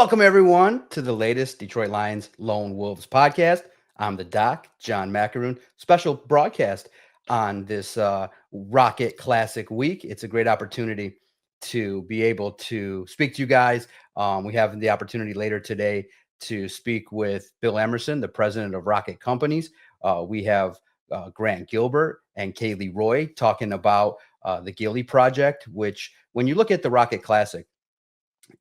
Welcome, everyone, to the latest Detroit Lions Lone Wolves podcast. I'm the Doc, John Macaroon. Special broadcast on this Rocket Classic week. It's a great opportunity to be able to speak to you guys. We have the opportunity later today to speak with Bill Emerson, the president of Rocket Companies. We have Grant Gilbert and Kayleigh Roy talking about the Gilly Project, which when you look at the Rocket Classic,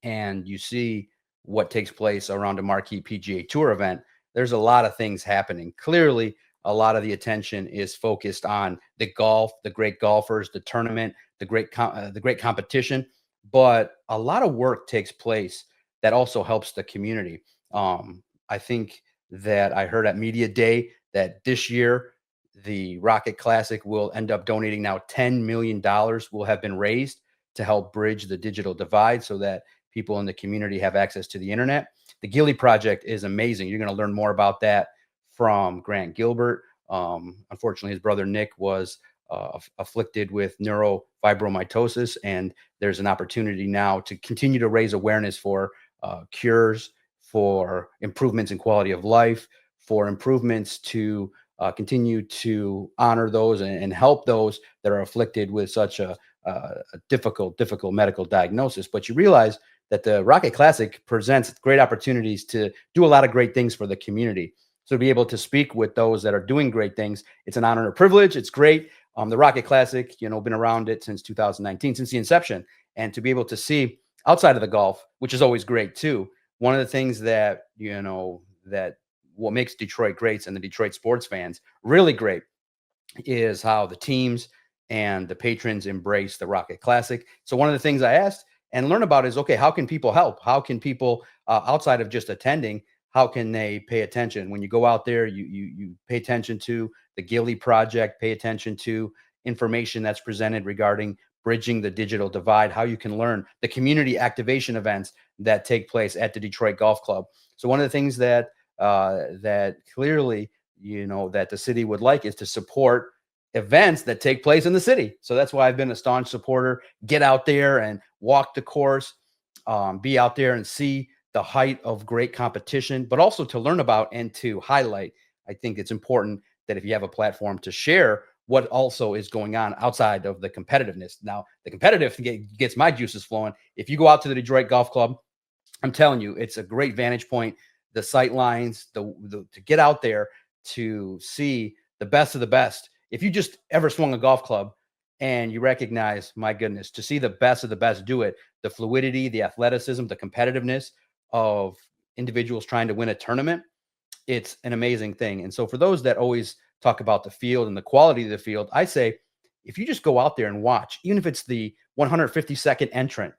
and you see what takes place around a marquee PGA Tour event, there's a lot of things happening. Clearly, a lot of the attention is focused on the golf, the great golfers, the tournament, the great competition. But a lot of work takes place that also helps the community. I think that I heard at Media Day that this year the Rocket Classic will end up donating now $10 million will have been raised to help bridge the digital divide so that people in the community have access to the internet. The Gilly Project is amazing. You're going to learn more about that from Grant Gilbert. Unfortunately, his brother Nick was afflicted with neurofibromatosis, and there's an opportunity now to continue to raise awareness for cures, for improvements in quality of life, for improvements to continue to honor those and help those that are afflicted with such a difficult medical diagnosis. But you realize that the Rocket Classic presents great opportunities to do a lot of great things for the community. So to be able to speak with those that are doing great things, it's an honor and a privilege. It's great. The Rocket Classic, been around it since 2019, since the inception, and to be able to see outside of the golf, which is always great too. One of the things that that what makes Detroit great and the Detroit sports fans really great is how the teams and the patrons embrace the Rocket Classic. So one of the things I asked and learn about is, okay, how can people help? How can people, outside of just attending, how can they pay attention? When you go out there, you pay attention to the Gilly Project, pay attention to information that's presented regarding bridging the digital divide, how you can learn the community activation events that take place at the Detroit Golf Club. So one of the things that that clearly, that the city would like is to support events that take place in the city. So that's why I've been a staunch supporter. Get out there and walk the course, be out there and see the height of great competition, but also to learn about and to highlight. I think it's important that if you have a platform to share what also is going on outside of the competitiveness. Now, the competitive gets my juices flowing. If you go out to the Detroit Golf Club, I'm telling you, it's a great vantage point. The sight lines, to get out there to see the best of the best. If you just ever swung a golf club and you recognize, my goodness, to see the best of the best do it, the fluidity, the athleticism, the competitiveness of individuals trying to win a tournament, it's an amazing thing. And so for those that always talk about the field and the quality of the field, I say, if you just go out there and watch, even if it's the 152nd entrant,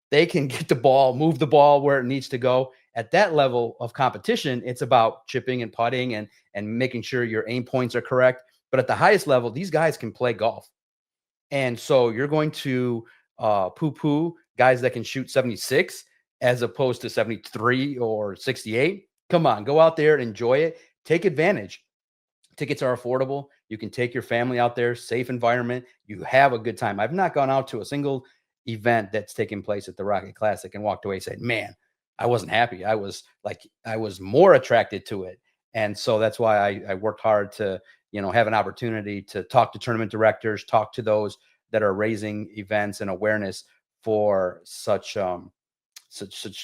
they can get the ball, move the ball where it needs to go. At that level of competition, it's about chipping and putting and making sure your aim points are correct. But at the highest level, these guys can play golf. And so you're going to poo-poo guys that can shoot 76 as opposed to 73 or 68. Come on, go out there, enjoy it, take advantage. Tickets are affordable. You can take your family out there, safe environment. You have a good time. I've not gone out to a single event that's taken place at the Rocket Classic and walked away and said, man, I wasn't happy. I was more attracted to it. And so that's why I worked hard to, have an opportunity to talk to tournament directors, talk to those that are raising events and awareness for such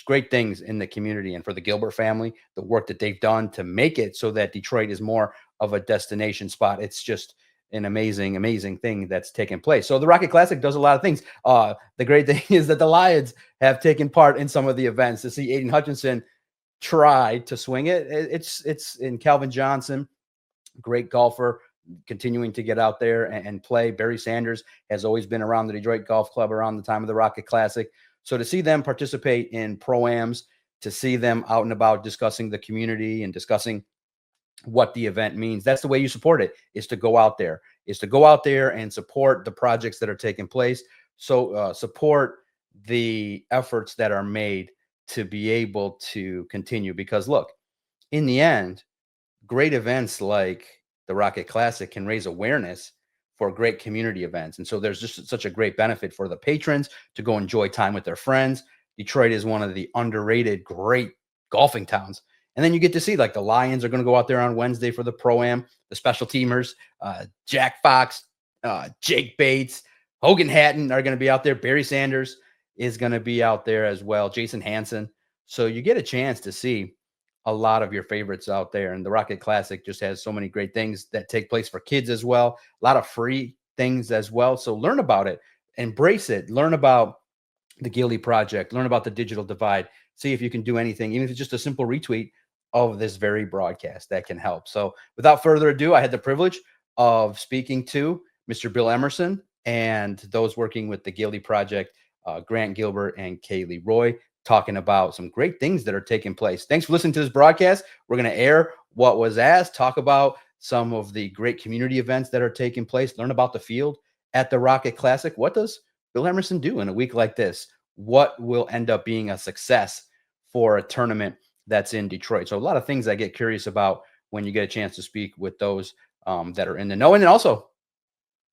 great things in the community, and for the Gilbert family, the work that they've done to make it so that Detroit is more of a destination spot. It's just an amazing thing that's taken place. So the Rocket Classic does a lot of things. The great thing is that the Lions have taken part in some of the events. To see Aiden Hutchinson try to swing it, it's in Calvin Johnson, great golfer, continuing to get out there and play. Barry Sanders has always been around the Detroit Golf Club around the time of the Rocket Classic. So to see them participate in pro-ams, to see them out and about discussing the community and discussing what the event means, that's the way you support it, is to go out there and support the projects that are taking place. So support the efforts that are made to be able to continue, because look, in the end, great events like the Rocket Classic can raise awareness for great community events. And so there's just such a great benefit for the patrons to go enjoy time with their friends, Detroit is one of the underrated, great golfing towns. And then you get to see like the Lions are going to go out there on Wednesday for the Pro-Am, the special teamers, Jack Fox, Jake Bates, Hogan Hatton are going to be out there. Barry Sanders is going to be out there as well. Jason Hansen. So you get a chance to see a lot of your favorites out there. And the Rocket Classic just has so many great things that take place for kids as well. A lot of free things as well. So learn about it, embrace it, learn about the Gilly Project, learn about the digital divide, see if you can do anything, even if it's just a simple retweet of this very broadcast that can help. So without further ado, I had the privilege of speaking to Mr. Bill Emerson and those working with the Gilly Project, Grant Gilbert and Kayleigh Roy, talking about some great things that are taking place. Thanks for listening to this broadcast. We're going to air what was asked, talk about some of the great community events that are taking place, learn about the field at the Rocket Classic. What does Bill Emerson do in a week like this? What will end up being a success for a tournament that's in Detroit? So a lot of things I get curious about when you get a chance to speak with those that are in the know. And then also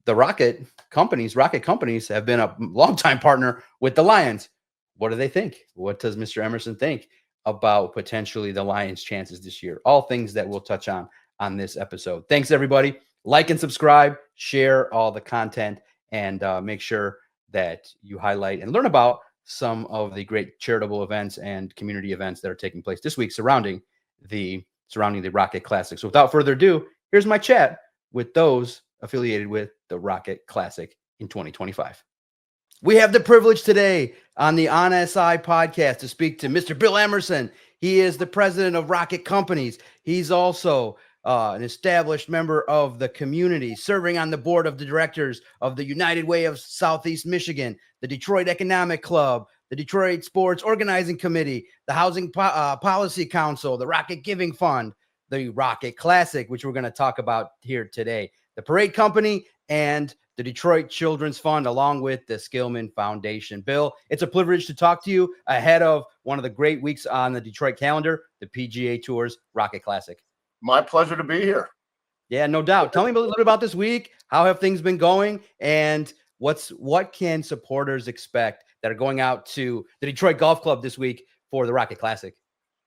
the rocket companies have been a longtime partner with the Lions. What do they think? What does Mr. Emerson think about potentially the Lions' chances this year? All things that we'll touch on this episode. Thanks, everybody. Like and subscribe, share all the content, and make sure that you highlight and learn about some of the great charitable events and community events that are taking place this week surrounding the Rocket Classic. So without further ado, here's my chat with those affiliated with the Rocket Classic in 2025. We have the privilege today on the On SI podcast to speak to Mr. Bill Emerson. He is the president of Rocket Companies. He's also an established member of the community, serving on the board of directors of the United Way of Southeast Michigan, the Detroit Economic Club, the Detroit Sports Organizing Committee, the Housing Policy Council, the Rocket Giving Fund, the Rocket Classic, which we're going to talk about here today, the Parade Company, and the Detroit Children's Fund, along with the Skillman Foundation. Bill, it's a privilege to talk to you ahead of one of the great weeks on the Detroit calendar, the PGA Tour's Rocket Classic. My pleasure to be here. Yeah, no doubt. Tell me a little bit about this week. How have things been going? And what can supporters expect that are going out to the Detroit Golf Club this week for the Rocket Classic?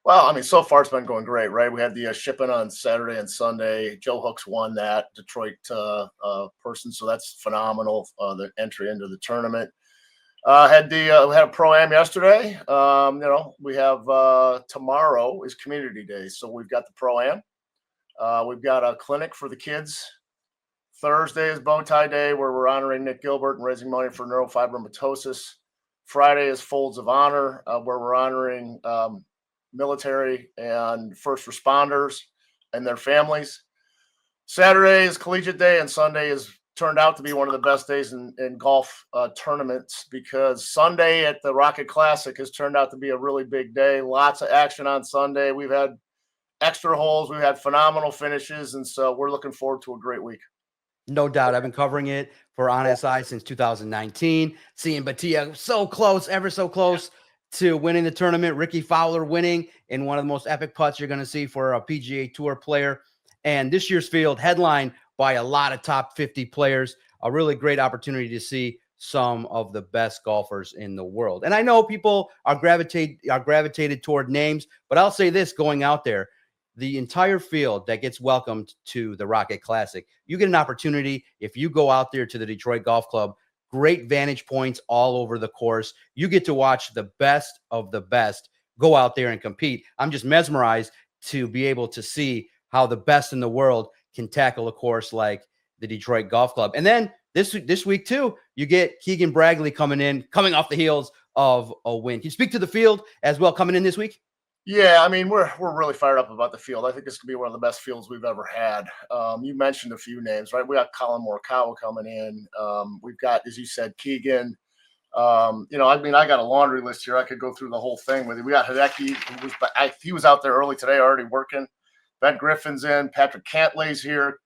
Well, I mean, so far it's been going great, right? We had the shipping on Saturday and Sunday. Joe Hooks won that Detroit person, so that's phenomenal. The entry into the tournament. We had a Pro-Am yesterday. We have tomorrow is Community Day, so we've got the Pro-Am. We've got a clinic for the kids. Thursday is Bow Tie Day, where we're honoring Nick Gilbert and raising money for neurofibromatosis. Friday is Folds of Honor, where we're honoring military and first responders and their families. Saturday is Collegiate Day, and Sunday is turned out to be one of the best days in golf tournaments, because Sunday at the Rocket Classic has turned out to be a really big day. Lots of action on Sunday. We've had extra holes. We've had phenomenal finishes, and so we're looking forward to a great week. No doubt. I've been covering it for On SI since 2019. Seeing Batia so close, ever so close to winning the tournament. Ricky Fowler winning in one of the most epic putts you're going to see for a PGA Tour player. And this year's field headlined by a lot of top 50 players. A really great opportunity to see some of the best golfers in the world. And I know people are gravitated toward names, but I'll say this going out there. The entire field that gets welcomed to the Rocket Classic, you get an opportunity if you go out there to the Detroit Golf Club. Great vantage points all over the course. You get to watch the best of the best go out there and compete. I'm just mesmerized to be able to see how the best in the world can tackle a course like the Detroit Golf Club. And then this week too, you get Keegan Bradley coming off the heels of a win. Can you speak to the field as well coming in this week? Yeah, I mean, we're really fired up about the field. I think this could be one of the best fields we've ever had. You mentioned a few names, right? We got Colin Morikawa coming in. We've got, as you said, Keegan. I got a laundry list here. I could go through the whole thing with you. We got Hideki, he was out there early today already working. Ben Griffin's in. Patrick Cantlay's here.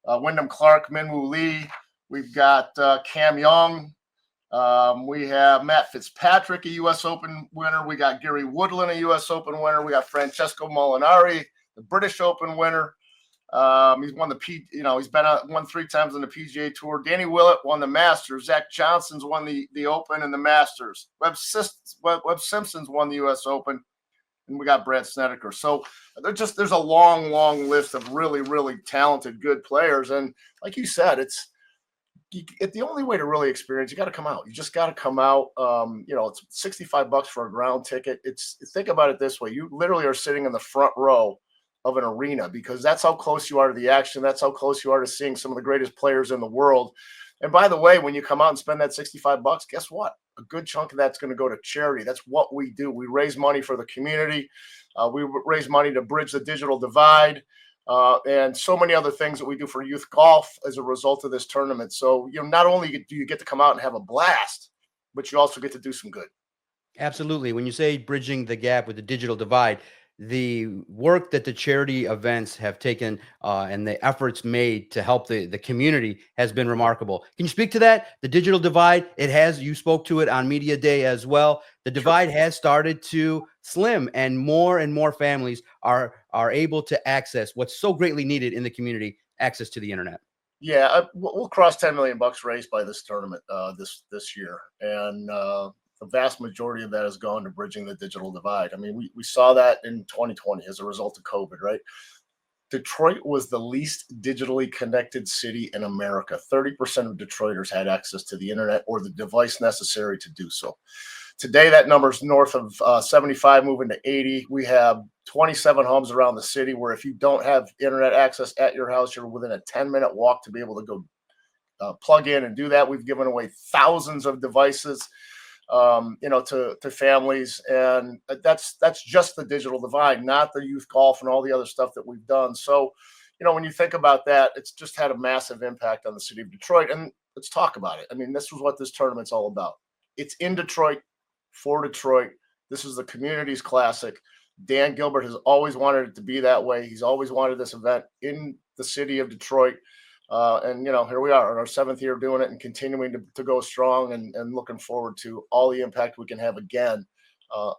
Wyndham Clark, Minwoo Lee. We've got Cam Young. We have Matt Fitzpatrick, a U.S. Open winner. We got Gary Woodland, a U.S. Open winner. We got Francesco Molinari, the British Open winner. He's won he's been won 3 times on the PGA Tour. Danny Willett won the Masters. Zach Johnson's won the Open and the Masters. Webb Simpson's won the U.S. Open, and we got Brad Snedeker. So there's a long, long list of really, really talented, good players. And like you said, it's the only way to really experience. You got to come out. You just got to come out. It's $65 for a ground ticket. Think about it this way: you literally are sitting in the front row of an arena, because that's how close you are to the action. That's how close you are to seeing some of the greatest players in the world. And by the way, when you come out and spend that $65, guess what? A good chunk of that's going to go to charity. That's what we do. We raise money for the community. We raise money to bridge the digital divide, and so many other things that we do for youth golf as a result of this tournament. So, not only do you get to come out and have a blast, but you also get to do some good. Absolutely. When you say bridging the gap with the digital divide, the work that the charity events have taken and the efforts made to help the community has been remarkable. Can you speak to that? The digital divide, you spoke to it on Media Day as well. The divide has started to slim, and more families are able to access what's so greatly needed in the community, access to the internet. Yeah, we'll cross $10 million raised by this tournament this year, and the vast majority of that has gone to bridging the digital divide. I mean, we saw that in 2020 as a result of COVID, right? Detroit was the least digitally connected city in America. 30% of Detroiters had access to the internet or the device necessary to do so. Today, that number is north of 75, moving to 80. We have 27 homes around the city where if you don't have internet access at your house, you're within a 10-minute walk to be able to go plug in and do that. We've given away thousands of devices, to families, and that's just the digital divide, not the youth golf and all the other stuff that we've done. So, when you think about that, it's just had a massive impact on the city of Detroit. And let's talk about it. I mean, this was what this tournament's all about. It's in Detroit for Detroit. This is the community's classic. Dan Gilbert has always wanted it to be that way. He's always wanted this event in the city of Detroit. And here we are in our 7th year doing it and continuing to go strong, and looking forward to all the impact we can have again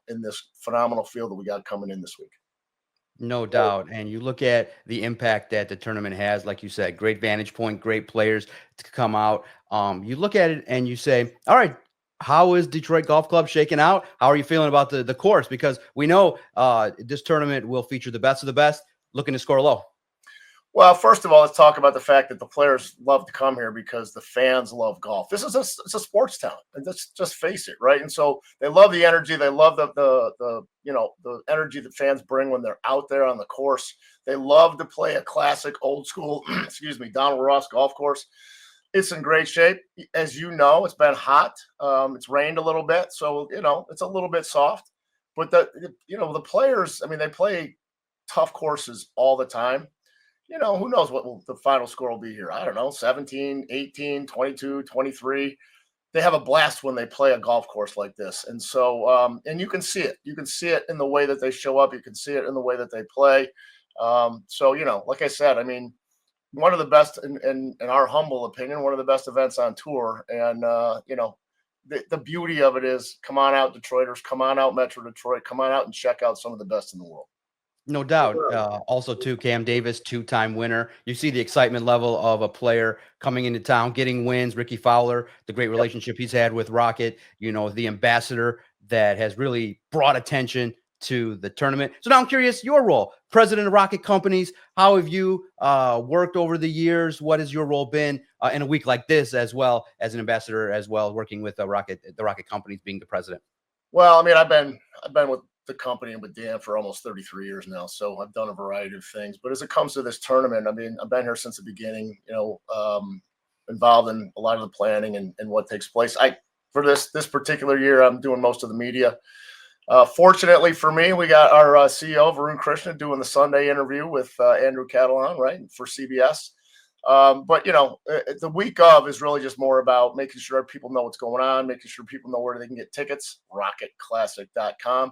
in this phenomenal field that we got coming in this week. No doubt. And you look at the impact that the tournament has, like you said, great vantage point, great players to come out. You look at it and you say, all right, how is Detroit Golf Club shaking out? How are you feeling about the course? Because we know this tournament will feature the best of the best, looking to score low. Well, first of all, let's talk about the fact that the players love to come here because the fans love golf. This is it's a sports town, and just face it, right? And so they love the energy. They love the energy that fans bring when they're out there on the course. They love to play a classic, old school, Donald Ross golf course. It's in great shape, as you know. It's been hot. It's rained a little bit, so it's a little bit soft. But the players, I mean, they play tough courses all the time. Who knows what the final score will be here? I don't know, 17, 18, 22, 23. They have a blast when they play a golf course like this. And so, and you can see it. You can see it in the way that they show up. You can see it in the way that they play. So, like I said, I mean, one of the best, in our humble opinion, one of the best events on tour. And, the beauty of it is, come on out, Detroiters, come on out, Metro Detroit, come on out and check out some of the best in the world. No doubt. Also, too, Cam Davis, 2-time winner. You see the excitement level of a player coming into town, getting wins. Ricky Fowler, the great relationship he's had with Rocket, the ambassador that has really brought attention to the tournament. So now I'm curious, your role, president of Rocket Companies. How have you worked over the years? What has your role been in a week like this, as well as an ambassador, as well, working with the Rocket Companies, being the president? Well, I mean, I've been with the company and with Dan for almost 33 years now. So I've done a variety of things, but as it comes to this tournament, I mean, I've been here since the beginning, involved in a lot of the planning and what takes place. For this particular year, I'm doing most of the media. Fortunately for me, we got our CEO, Varun Krishna, doing the Sunday interview with Andrew Catalan, right, for CBS. But the week of is really just more about making sure people know what's going on, making sure people know where they can get tickets, rocketclassic.com.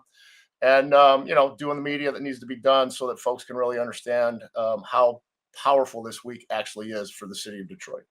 And, doing the media that needs to be done so that folks can really understand how powerful this week actually is for the city of Detroit.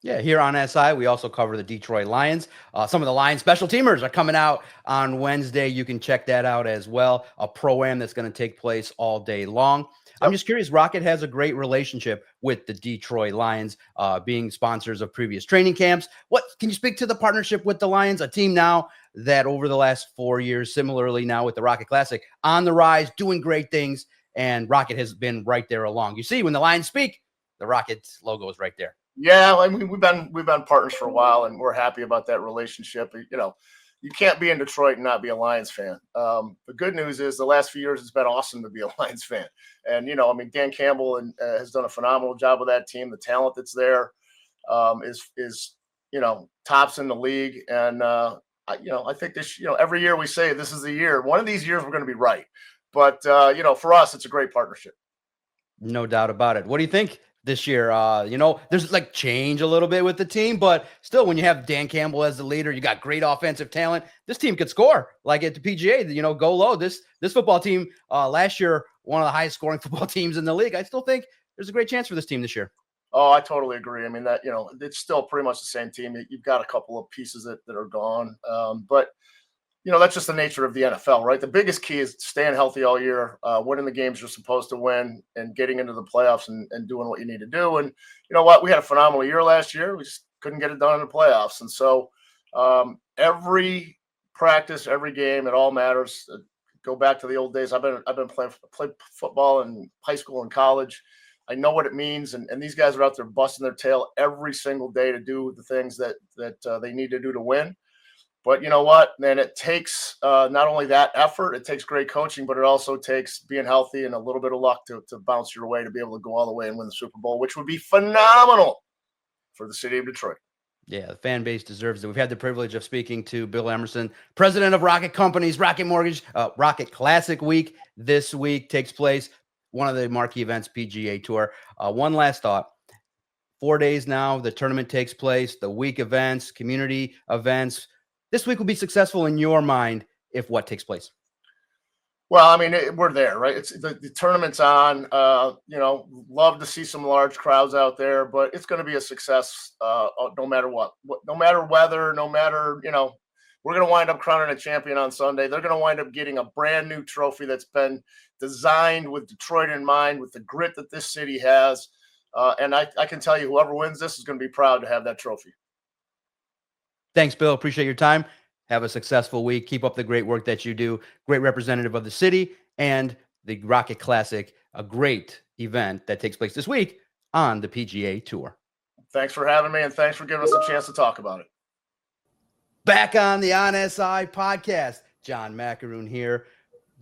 Yeah, here on SI, we also cover the Detroit Lions. Some of the Lions special teamers are coming out on Wednesday. You can check that out as well. A pro-am that's going to take place all day long. I'm Yep. just curious, Rocket has a great relationship with the Detroit Lions, being sponsors of previous training camps. What can you speak to the partnership with the Lions, a team now that over the last 4 years, similarly now with the Rocket Classic, on the rise, doing great things, and Rocket has been right there along. You see, when the Lions speak, the Rockets logo is right there. Yeah, I mean we've been partners for a while, and we're happy about that relationship. You know, you can't be in Detroit and not be a Lions fan. The good news is the last few years it's been awesome to be a Lions fan, and I mean Dan Campbell has done a phenomenal job with that team. The talent that's there is tops in the league, and I think this every year we say this is the year. One of these years we're going to be right, but for us it's a great partnership. No doubt about it. What do you think this year? There's like change a little bit with the team, but still, when you have Dan Campbell as the leader, you got great offensive talent. This team could score like at the PGA. Go low. This football team last year, one of the highest scoring football teams in the league. I still think there's a great chance for this team this year. Oh, I totally agree. I mean that it's still pretty much the same team. You've got a couple of pieces that are gone, but that's just the nature of the NFL, right? The biggest key is staying healthy all year, winning the games you're supposed to win, and getting into the playoffs and doing what you need to do. And you know what? We had a phenomenal year last year. We just couldn't get it done in the playoffs. And so every practice, every game, it all matters. Go back to the old days. I've been playing football in high school and college. I know what it means, and these guys are out there busting their tail every single day to do the things that they need to do to win. But you know what, man, it takes not only that effort, it takes great coaching, but it also takes being healthy and a little bit of luck to bounce your way to be able to go all the way and win the Super Bowl, which would be phenomenal for the city of Detroit. Yeah, the fan base deserves it. We've had the privilege of speaking to Bill Emerson, president of Rocket Companies, Rocket Mortgage. Rocket Classic Week this week takes place, one of the marquee events, PGA Tour. One last thought. 4 days now, the tournament takes place, the week events, community events. This week will be successful in your mind if what takes place? Well, I mean, we're there, right? It's the tournament's on. Love to see some large crowds out there, but it's going to be a success no matter what. No matter weather, no matter we're going to wind up crowning a champion on Sunday. They're going to wind up getting a brand new trophy that's been designed with Detroit in mind, with the grit that this city has. And I can tell you, whoever wins this is going to be proud to have that trophy. Thanks, Bill. Appreciate your time. Have a successful week. Keep up the great work that you do. Great representative of the city and the Rocket Classic, a great event that takes place this week on the PGA Tour. Thanks for having me, and thanks for giving us a chance to talk about it. Back on the On SI podcast, John Macaroon here.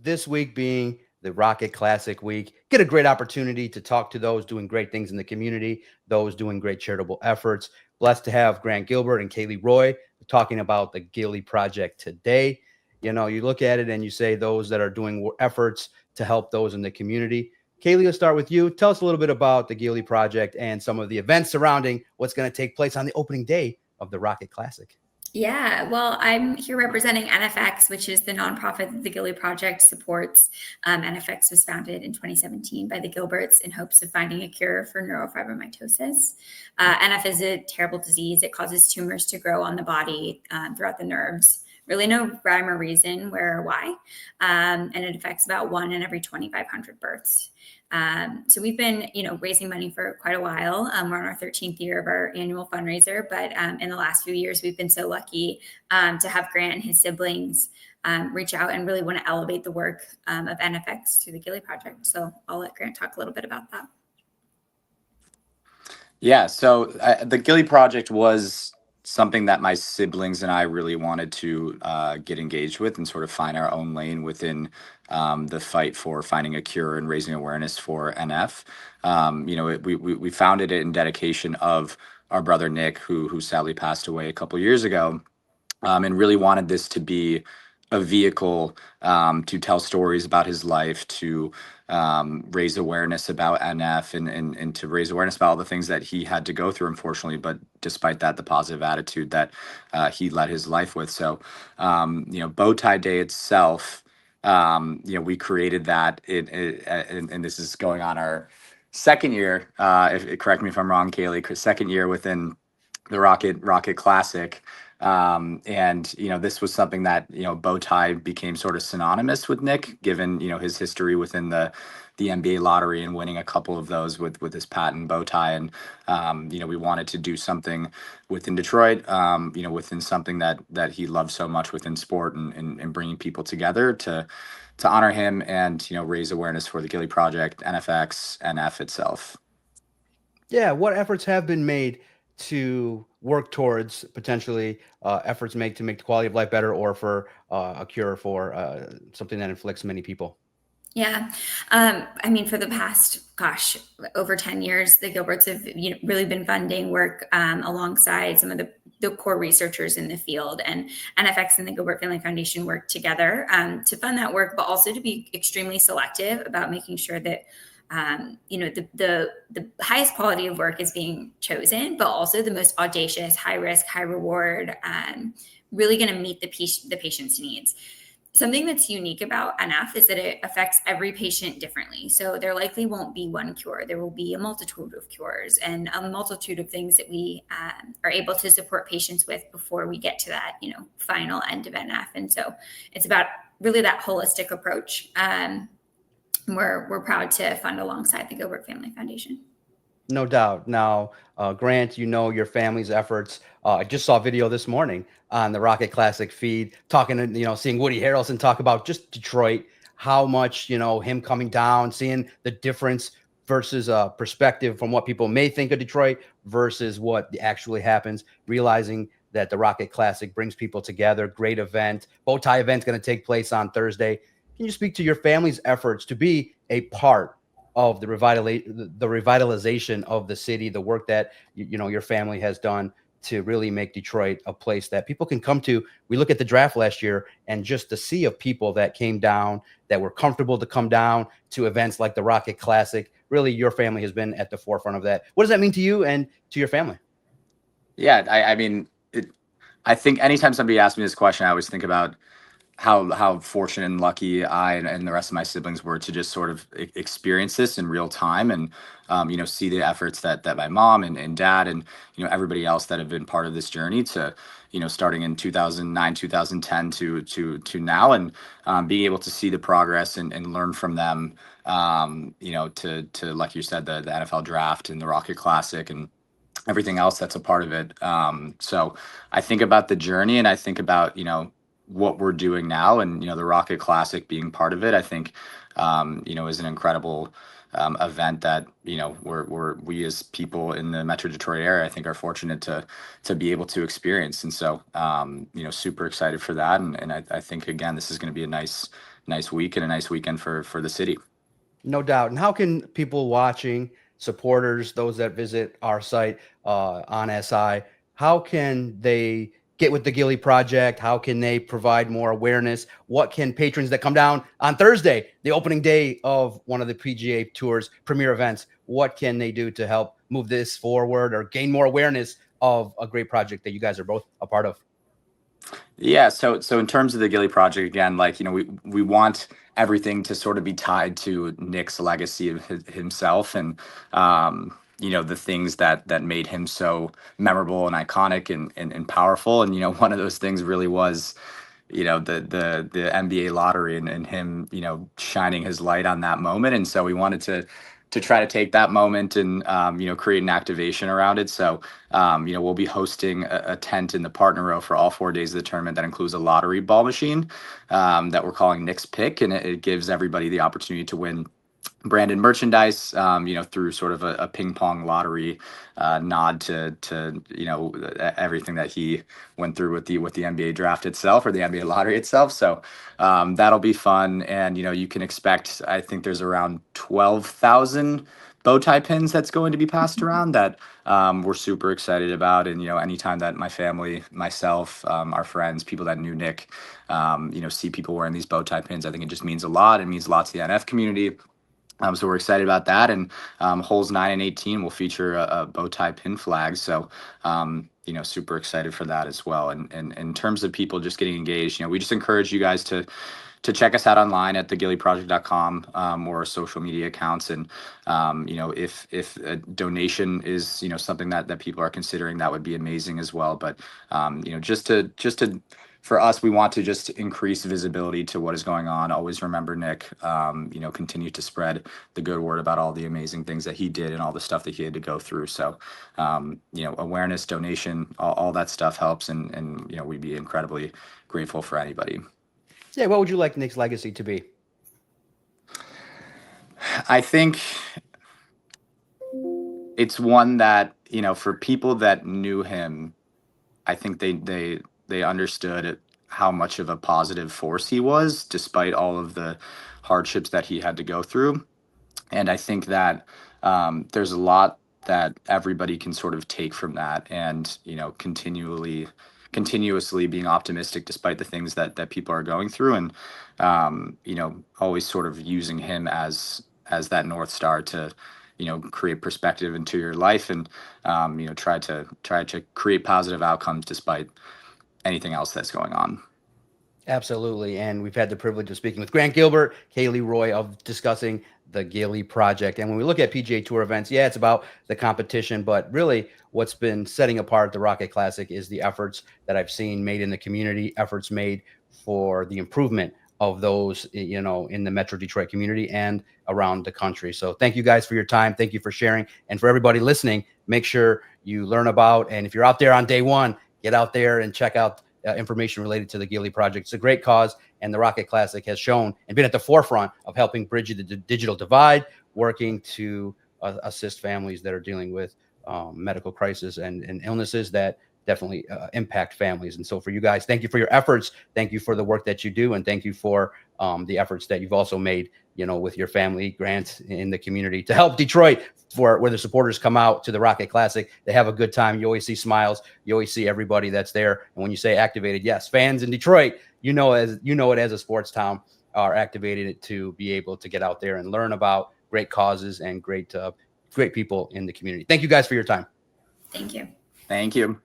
This week being the Rocket Classic Week. Get a great opportunity to talk to those doing great things in the community, those doing great charitable efforts. Blessed to have Grant Gilbert and Kayleigh Roy talking about the Gilly Project today. You look at it and you say those that are doing efforts to help those in the community. Kayleigh, let's start with you. Tell us a little bit about the Gilly Project and some of the events surrounding what's going to take place on the opening day of the Rocket Classic. Yeah, well, I'm here representing NFX, which is the nonprofit that the Gilly Project supports. NFX was founded in 2017 by the Gilberts in hopes of finding a cure for neurofibromatosis. NF is a terrible disease. It causes tumors to grow on the body throughout the nerves. Really no rhyme or reason where or why. And it affects about 1 in every 2,500 births. So we've been, raising money for quite a while. We're on our 13th year of our annual fundraiser, but in the last few years, we've been so lucky to have Grant and his siblings reach out and really want to elevate the work of NFX to the Gilly Project. So I'll let Grant talk a little bit about that. Yeah, so the Gilly Project was something that my siblings and I really wanted to get engaged with and sort of find our own lane within the fight for finding a cure and raising awareness for NF. We founded it in dedication of our brother Nick, who sadly passed away a couple years ago, and really wanted this to be a vehicle to tell stories about his life, to raise awareness about NF and to raise awareness about all the things that he had to go through, unfortunately, but despite that, the positive attitude that he led his life with. So, Bow Tie Day itself, we created that, and this is going on our second year, correct me if I'm wrong, Kayleigh, second year within the Rocket Classic. And this was something that bow tie became sort of synonymous with Nick, given his history within the NBA lottery and winning a couple of those with his patent bow tie. And we wanted to do something within Detroit, within something that he loved so much within sport, and bringing people together to honor him and raise awareness for the Gilly Project, NFX, NF itself. Yeah, what efforts have been made to work towards potentially efforts made to make the quality of life better, or for a cure for something that inflicts many people? Yeah. I mean, for the past, over 10 years, the Gilberts have really been funding work alongside some of the core researchers in the field, and NFX and the Gilbert Family Foundation work together to fund that work, but also to be extremely selective about making sure that the highest quality of work is being chosen, but also the most audacious, high risk, high reward, really going to meet the patient's needs. Something that's unique about NF is that it affects every patient differently. So there likely won't be one cure. There will be a multitude of cures and a multitude of things that we are able to support patients with before we get to that, final end of NF. And so it's about really that holistic approach. We're proud to fund alongside the Gilbert Family Foundation. No doubt. Now, Grant, your family's efforts. I just saw a video this morning on the Rocket Classic feed talking to, seeing Woody Harrelson talk about just Detroit, how much, him coming down, seeing the difference versus perspective from what people may think of Detroit versus what actually happens, realizing that the Rocket Classic brings people together. Great event. Bow tie event's going to take place on Thursday. Can you speak to your family's efforts to be a part of the revitalization of the city, the work that your family has done to really make Detroit a place that people can come to? We look at the draft last year, and just the sea of people that came down, that were comfortable to come down to events like the Rocket Classic. Really, your family has been at the forefront of that. What does that mean to you and to your family? Yeah, I think anytime somebody asks me this question, I always think about how fortunate and lucky I and the rest of my siblings were to just sort of experience this in real time, and see the efforts that my mom and dad and everybody else that have been part of this journey to starting in 2009, 2010 to now, and being able to see the progress and learn from them, to like you said, the NFL draft and the Rocket Classic and everything else that's a part of it. So I think about the journey, and I think about what we're doing now, and the Rocket Classic being part of it. I think is an incredible event that we as people in the Metro Detroit area, I think, are fortunate to be able to experience. And so super excited for that, and I think, again, this is going to be a nice week and a nice weekend for the city. No doubt. And how can people watching, supporters, those that visit our site on SI, how can they get with the Gilly Project? How can they provide more awareness? What can patrons that come down on Thursday, the opening day of one of the PGA Tour's premier events, what can they do to help move this forward or gain more awareness of a great project that you guys are both a part of? Yeah, so in terms of the Gilly Project, again, we want everything to sort of be tied to Nick's legacy of himself, and the things that made him so memorable and iconic and powerful. And one of those things really was the NBA lottery, and him shining his light on that moment. And so we wanted to try to take that moment and create an activation around it. So we'll be hosting a tent in the partner row for all 4 days of the tournament that includes a lottery ball machine that we're calling Nick's Pick, and it gives everybody the opportunity to win branded merchandise, through sort of a ping pong lottery nod to everything that he went through with the NBA draft itself, or the NBA lottery itself. So that'll be fun, and you can expect, I think there's around 12,000 bow tie pins that's going to be passed around that we're super excited about. And anytime that my family, myself, our friends, people that knew Nick, see people wearing these bow tie pins, I think it just means a lot. It means a lot to the NF community. So we're excited about that. And holes 9 and 18 will feature a bow tie pin flag. So, super excited for that as well. And in terms of people just getting engaged, we just encourage you guys to to check us out online at thegillyproject.com, or our social media accounts. And, if a donation is, something that people are considering, that would be amazing as well. But, just to for us, we want to just increase visibility to what is going on. Always remember Nick, continue to spread the good word about all the amazing things that he did and all the stuff that he had to go through. So, awareness, donation, all that stuff helps. And we'd be incredibly grateful for anybody. Yeah. What would you like Nick's legacy to be? I think it's one that, for people that knew him, I think they understood how much of a positive force he was, despite all of the hardships that he had to go through. And I think that there's a lot that everybody can sort of take from that, and continuously being optimistic despite the things that people are going through, and always sort of using him as that North Star to create perspective into your life, and try to create positive outcomes despite anything else that's going on. Absolutely. And we've had the privilege of speaking with Grant Gilbert, Kayleigh Roy, of discussing the Gilly Project. And when we look at PGA Tour events, yeah, it's about the competition, but really what's been setting apart the Rocket Classic is the efforts that I've seen made in the community, efforts made for the improvement of those, in the Metro Detroit community and around the country. So thank you guys for your time. Thank you for sharing. And for everybody listening, make sure you learn about, and if you're out there on day one, get out there and check out information related to the Gilly Project. It's a great cause, and the Rocket Classic has shown and been at the forefront of helping bridge the digital divide, working to assist families that are dealing with medical crisis and illnesses that definitely impact families. And so for you guys, thank you for your efforts. Thank you for the work that you do. And thank you for the efforts that you've also made, with your family, Grant, in the community to help Detroit, for where the supporters come out to the Rocket Classic. They have a good time. You always see smiles. You always see everybody that's there. And when you say activated, yes, fans in Detroit, it as a sports town, are activated to be able to get out there and learn about great causes and great people in the community. Thank you guys for your time. Thank you. Thank you.